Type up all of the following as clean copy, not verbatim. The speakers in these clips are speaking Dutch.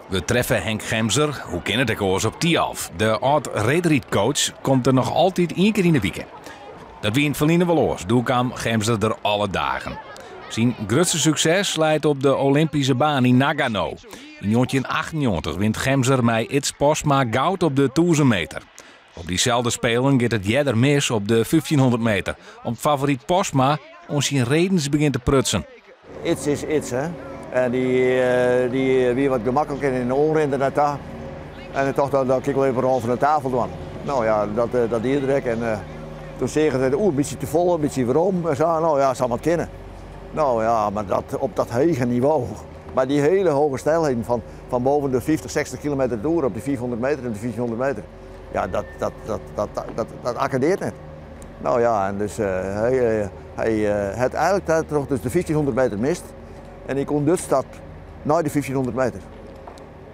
We treffen Henk Gemser, hoe ken het ik oors op Tialf. De oud-rederietcoach komt er nog altijd 1 keer in de week. Dat wie in het verliezen wel oors, doe kan Gemser er alle dagen. Zijn grootste succes leidt op de Olympische baan in Nagano. In 1998 wint Gemser met Its Posma goud op de 1000 meter. Op diezelfde spelen gaat het jeder mis op de 1500 meter. Om favoriet Posma ons zijn redens begint te prutsen. Iets is iets, hè. En die wie wat gemakkelijker in de onrende naar daar. En toch dat ik wel even rond van de tafel doen. Nou ja, dat iedereen. En toen zeggen ze, een beetje te vol, een beetje waarom. En zo, nou ja, zal maar kennen. Nou ja, maar op dat hoge niveau. Maar die hele hoge snelheden van boven de 50, 60 kilometer door op de 400 meter en de 400 meter. Ja, dat accadeert net. Nou ja, en dus hij had eigenlijk nog dus de 1500 meter mist. En ik kon dus dat naar de 1500 meter.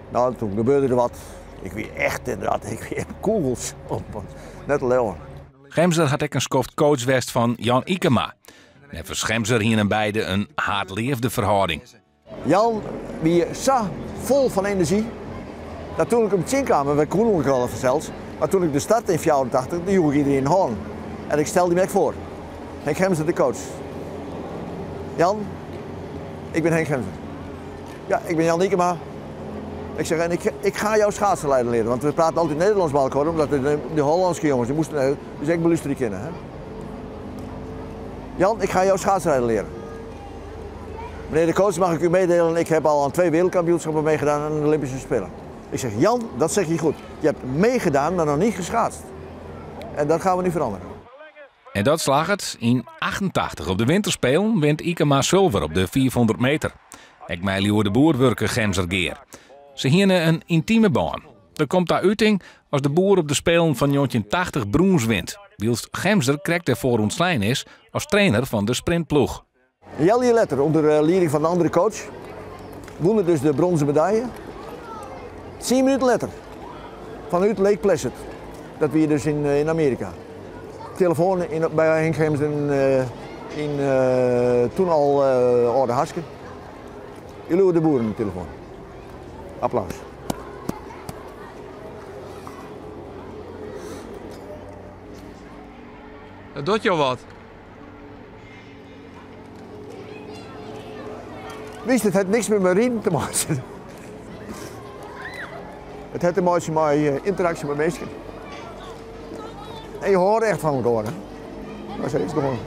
Nou, toen gebeurde er wat. Ik weer echt inderdaad, ik weer kogels op. Net een leeuw. Gemser had ook een skoft coachwest van Jan Ikema. En voor Gemser hier en beide een haat-liefde verhouding. Jan, wie zo vol van energie. Dat toen ik op het zinkamer, wij konden ook al zelfs. Maar toen ik de start in 84, die joeg iedereen hoorn. En ik stelde hem voor. Henk Gemser, de coach. Jan, ik ben Henk Gemser. Ja, ik ben Jan Ikema. Ik zeg, en ik ga jou schaatsenleider leren, want we praten altijd Nederlands bij elkaar, omdat de Hollandse jongens, die moesten, dus ik beluister die kinderen. Hè? Jan, ik ga jou schaatsenleider leren. Meneer de coach, mag ik u meedelen, ik heb al aan 2 wereldkampioenschappen meegedaan aan de Olympische Spelen. Ik zeg, Jan, dat zeg je goed. Je hebt meegedaan, maar nog niet geschaatst. En dat gaan we nu veranderen. En dat slag het. In 88 op de winterspelen wint Ikema zilver op de 400 meter. Ik mij de boer werken Gemser geer. Ze hielden een intieme baan. Er komt daar uiting als de boer op de Spelen van 1980 brons wint. Wielst Gemser krijgt ervoor ontslaan is als trainer van de sprintploeg. Jelly Letter, onder leiding van de andere coach, won dus de bronzen medaille. 10 minuten later, vanuit Lake Placid. Dat weer dus in Amerika. Telefoon bij Henk Gemser toen al Oude Haske. Jullie de boeren de telefoon. Applaus. Dat doet jou wat. Wist het heeft niks met marine te maken. Het heeft te maken met interactie met mensen. En je hoort echt van elkaar. Dat is gewoon.